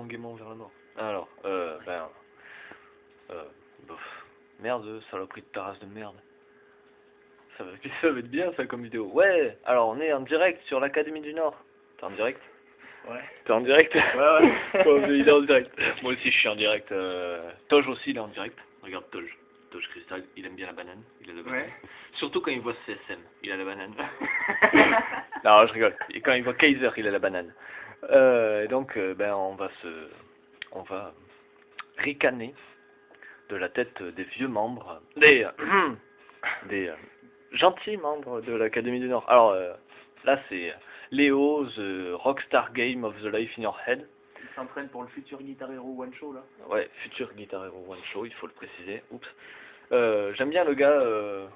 marchons gaiement vers la mort. Alors, bof. Merde, saloperie de ta race de merde. Ça va être bien ça comme vidéo. Ouais, alors on est en direct sur l'Académie du Nord. T'es en direct? Ouais. T'es en direct? Ouais. Bon, il est en direct. Moi aussi je suis en direct. Toj aussi il est en direct. Regarde Toj. Toj Cristal, il aime bien la banane. Il a la banane. Ouais. Surtout quand il voit CSM, il a la banane. Non, je rigole. Et quand il voit Kaiser, il a la banane. Donc, on va ricaner de la tête des vieux membres, des gentils membres de l'Académie du Nord. Alors, là, c'est Léo, the Rockstar Game of the Life in Your Head. Il s'entraîne pour le futur Guitar Hero One Show, là. Ouais, futur Guitar Hero One Show, il faut le préciser. Oups. J'aime bien le gars,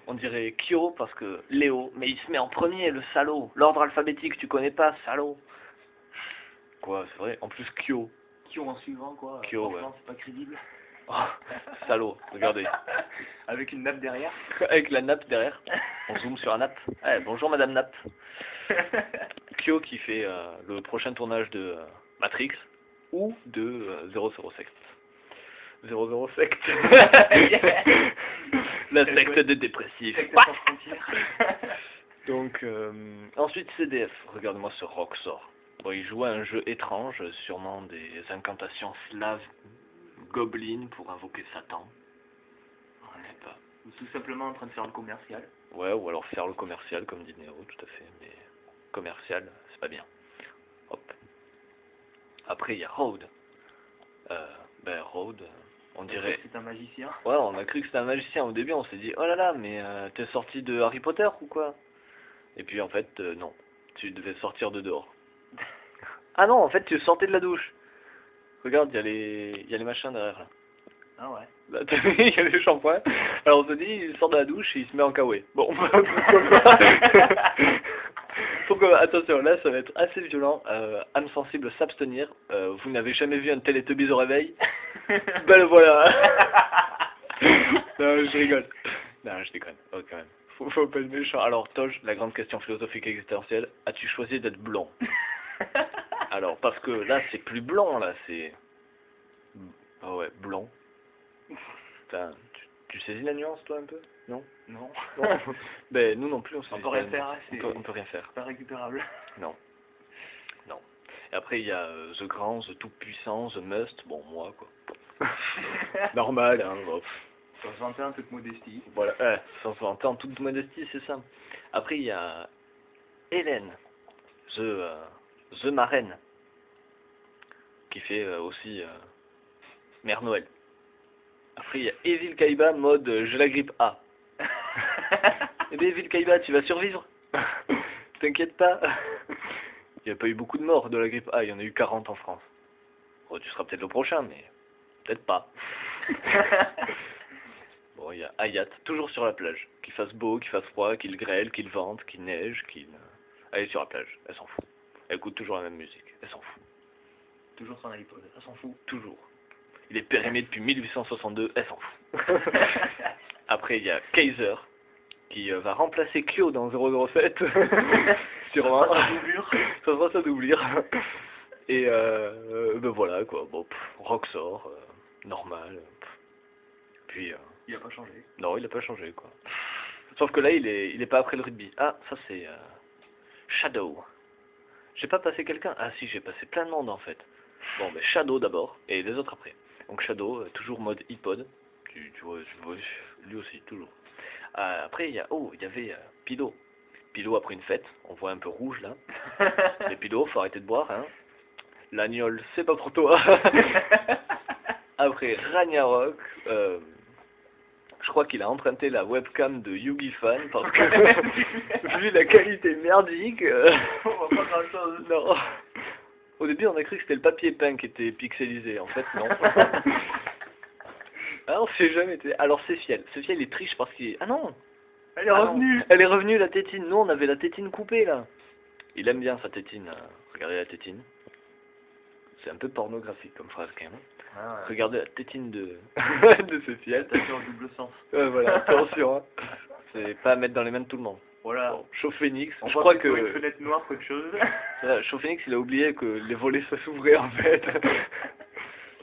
on dirait Kyo, parce que Léo, mais il se met en premier, le salaud. L'ordre alphabétique, tu connais pas, salaud. Quoi, c'est vrai, en plus Kyo. Kyo en suivant, quoi. Kyo, Franchement, ouais. c'est pas crédible. Oh, salaud, regardez. Avec une nappe derrière. Avec la nappe derrière. On zoome sur la nappe. Eh, bonjour Madame Nappe. Kyo qui fait le prochain tournage de Matrix ou de 007. 007. La secte des dépressifs. Secte sans frontières. Donc, ensuite CDF. Regarde-moi ce Roxor. Bon, il joue à un jeu étrange, sûrement des incantations slaves gobelines pour invoquer Satan. On n'est pas. Ou tout simplement en train de faire le commercial. Ouais, ou alors faire le commercial comme dit Nero, tout à fait. Mais commercial, c'est pas bien. Hop. Après, il y a Rhodes. Rhodes, on dirait... C'est un magicien. Ouais, on a cru que c'était un magicien. Au début, on s'est dit, oh là là, mais t'es sorti de Harry Potter ou quoi? Et puis en fait, non. Tu devais sortir de dehors. Ah non, en fait, tu sortais de la douche. Regarde, il y a les machins derrière là. Ah ouais. Là, t'as vu, il y a les shampoings. Alors on se dit, il sort de la douche et il se met en kawaii. Bon, donc attention, là ça va être assez violent. Âme sensible s'abstenir. Vous n'avez jamais vu un Teletubbies au réveil? Ben le voilà. Non, je rigole. Non, je déconne. Oh, quand même. Faut pas être méchant. Alors, Toj, la grande question philosophique existentielle, as-tu choisi d'être blond? Alors, parce que là, c'est plus blond, là, c'est... Ah ouais, blond. Putain, tu saisis la nuance, toi, un peu? Non? Non. Non. Ben, nous non plus, on On peut rien faire, on peut rien faire. pas récupérable. Non. Non. Et après, il y a The Grand, The Tout-Puissant, The Must. Bon, moi, quoi. Normal, hein. Bon. Sans se vanter en toute modestie. Voilà, sans se vanter en toute modestie, c'est ça. Après, il y a Hélène, The Marraine, qui fait aussi Mère Noël. Après, il y a Evil Kaiba, mode j'ai la grippe A. Eh bien, Evil Kaiba, tu vas survivre. T'inquiète pas. Il n'y a pas eu beaucoup de morts de la grippe A, il y en a eu 40 en France. Oh, tu seras peut-être le prochain, mais peut-être pas. Bon, il y a Hayat, toujours sur la plage. Qu'il fasse beau, qu'il fasse froid, qu'il grêle, qu'il vente, qu'il neige, Elle est sur la plage, elle s'en fout. Elle écoute toujours la même musique, elle s'en fout. Toujours son iPod, elle s'en fout. Toujours. Il est périmé depuis 1862, elle s'en fout. Après, il y a Kaiser, qui va remplacer Kyo dans 007. Sûrement. Ça sera sa doublure. Et ben voilà, quoi. Bon, Roxor, normal. Puis... il a pas changé. Non, il a pas changé, quoi. Sauf que là, il est pas après le rugby. Ah, ça c'est Shadow. J'ai pas passé quelqu'un? Ah si, j'ai passé plein de monde en fait. Bon, ben Shadow d'abord, et les autres après. Donc Shadow, toujours mode iPod. Tu vois, lui aussi, toujours. Après, il y avait Pido. Pido après une fête, on voit un peu rouge là. Mais Pido, faut arrêter de boire, hein. L'agnole, c'est pas pour toi. Après, Ragnarok, je crois qu'il a emprunté la webcam de Yugi Fan parce que vu la qualité merdique, on voit pas grand chose. Non. Au début, on a cru que c'était le papier peint qui était pixelisé. En fait, non. Ah, on sait jamais. Alors, c'est Fiel. Ce Fiel, il triche parce qu'il... Ah non. Elle est revenue. Elle est revenue, la tétine. Nous, on avait la tétine coupée, là. Il aime bien sa tétine. Regardez la tétine. C'est un peu pornographique comme phrase, quand même. Ah ouais. Regardez la tétine de ce Fiel. Attention au double sens. Voilà, attention. Hein. C'est pas à mettre dans les mains de tout le monde. Voilà. Bon, Chaud Phoenix, on je voit crois plutôt une fenêtre noire qu'autre chose. Chaud Phoenix, il a oublié que les volets ça s'ouvrait en fait.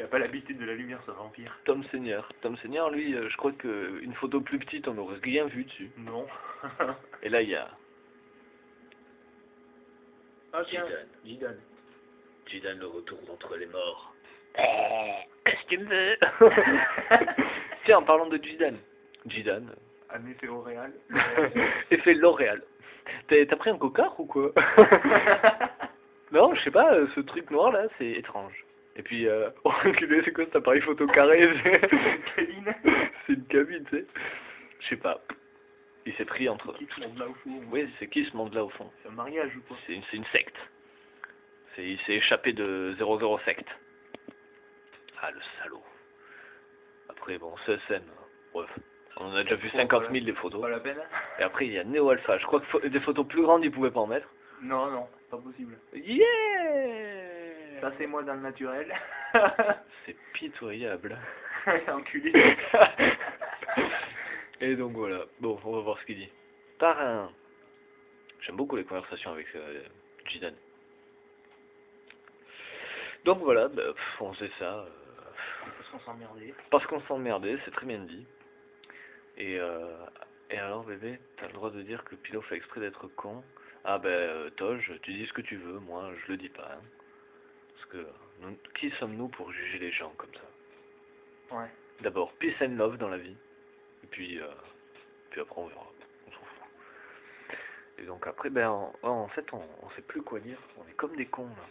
Tu as pas l'habitude de la lumière, ce vampire. Tom Senior. Tom Senior, lui, je crois qu'une photo plus petite, on n'aurait rien vu dessus. Non. Et là, il y a Ah tiens, Jidan. Jidan, le retour d'entre les morts. Qu'est-ce que tu me veux? Tiens, en parlant de Jidan. Jidan. un effet Auréal. Effet L'Oréal. T'as pris un cocard ou quoi? Non, je sais pas, ce truc noir là, c'est étrange. Et puis, oh, c'est quoi cet appareil photo carré? Cabine. C'est une cabine, tu sais. Je sais pas. Il s'est pris entre... Qui se monte là au fond. Oui, c'est qui ce monde là au fond? C'est un mariage ou quoi? C'est une secte. Il s'est échappé de 00 secte. Ah, le salaud. Après, bon, CSM. Bref. On en a déjà vu 50 000 des photos. Pas la peine. Et après, il y a Neo Alpha. Je crois que des photos plus grandes, ils pouvaient pas en mettre. Non, non, pas possible. Yeah! Ça c'est moi dans le naturel. C'est pitoyable. Enculé. Et donc voilà. Bon, on va voir ce qu'il dit. Parrain. J'aime beaucoup les conversations avec Jidan. Donc voilà, bah, on sait ça. Parce qu'on s'emmerdait. Parce qu'on s'emmerdait, c'est très bien dit. Et alors bébé, t'as le droit de dire que Pilot fait exprès d'être con. Ah ben Toj, tu dis ce que tu veux, moi je le dis pas. Hein. Parce que qui sommes-nous pour juger les gens comme ça? Ouais. D'abord, peace and love dans la vie. Et puis après on verra. On s'en fout. Et donc après, ben en fait on sait plus quoi dire. On est comme des cons là.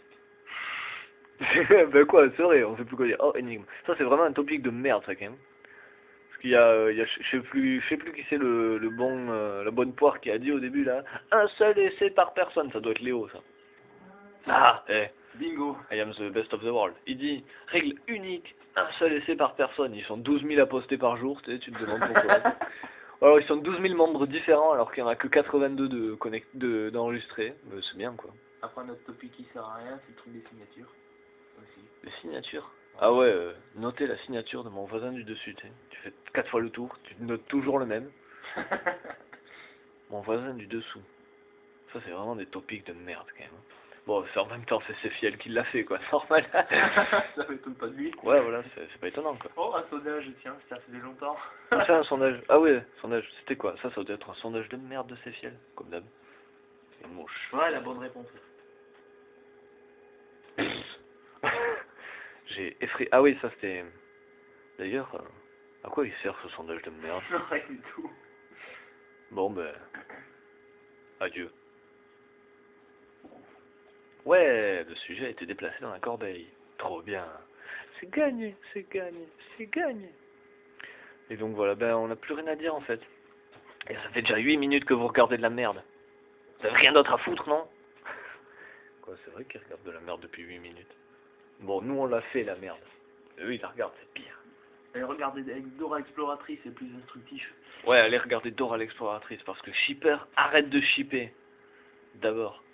Ben quoi, c'est vrai, on sait plus quoi dire. Oh, énigme. Ça c'est vraiment un topic de merde ça quand même. Il y a je sais plus qui c'est la bonne poire qui a dit au début là, un seul essai par personne, ça doit être Léo ça. Ah, Bingo. I am the best of the world. Il dit, règle unique, un seul essai par personne. Ils sont 12 000 à poster par jour, tu te demandes pourquoi. Alors ils sont 12 000 membres différents alors qu'il n'y en a que 82 d'enregistrés. C'est bien quoi. Après notre topic qui sert à rien, c'est le truc des signatures. Aussi. Les signatures? Ah ouais, notez la signature de mon voisin du dessus, tu fais 4 fois le tour, tu notes toujours le même. Mon voisin du dessous. Ça c'est vraiment des topics de merde quand même. Bon, en même temps c'est Fiel qui l'a fait quoi, normal. Ça m'étonne pas de lui. Ouais voilà, c'est pas étonnant quoi. Oh, un sondage, tiens, ça faisait longtemps. C'est un sondage. Ah ouais, sondage, c'était quoi? Ça doit être un sondage de merde de Fiel, comme d'hab. C'est moche. Ouais, la bonne réponse. J'ai effrayé. Ah oui, ça c'était... D'ailleurs, à quoi il sert ce sondage de merde? Rien du tout. Bon ben... Adieu. Ouais, le sujet a été déplacé dans la corbeille. Trop bien. C'est gagné, c'est gagné, c'est gagné. Et donc voilà, ben on n'a plus rien à dire en fait. Et ça fait déjà 8 minutes que vous regardez de la merde. Vous avez rien d'autre à foutre, non? Quoi, c'est vrai qu'ils regardent de la merde depuis 8 minutes. Bon, nous on l'a fait la merde. Mais eux ils la regardent, c'est pire. Et regardez avec Dora Exploratrice, c'est plus instructif. Ouais, allez regarder Dora l'exploratrice parce que shipper, arrête de shipper. D'abord.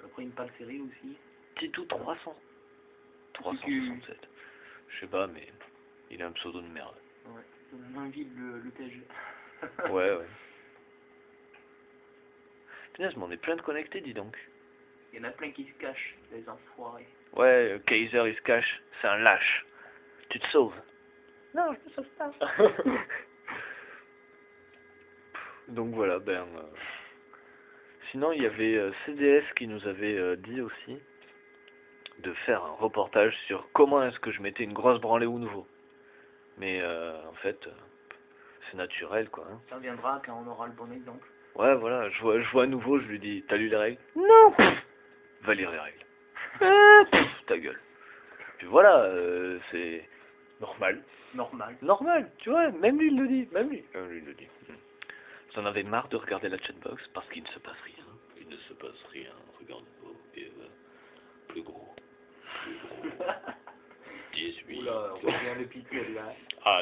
Après une pâle série aussi. Titou 367. Je sais pas, mais il a un pseudo de merde. Ouais, ça donne envie de le TG. Ouais. Punaise, mais on est plein de connectés, dis donc. Il y en a plein qui se cachent, les enfoirés. Ouais, Kaiser il se cache, c'est un lâche. Tu te sauves. Non, je me sauve pas. Donc voilà, sinon il y avait CDS qui nous avait dit aussi de faire un reportage sur comment est-ce que je mettais une grosse branlée au nouveau. Mais en fait, c'est naturel quoi. Hein. Ça viendra quand on aura le bon exemple. Ouais, voilà, je vois à nouveau, je lui dis, t'as lu les règles? Non. Va lire les règles. Ta gueule. Puis voilà, c'est normal. Normal, tu vois, même lui il le dit, même lui il le dit. Vous en avez marre de regarder la chatbox parce qu'il ne se passe rien. Il ne se passe rien, regarde, et plus gros. 18. Oula, on revient le picule là. Ah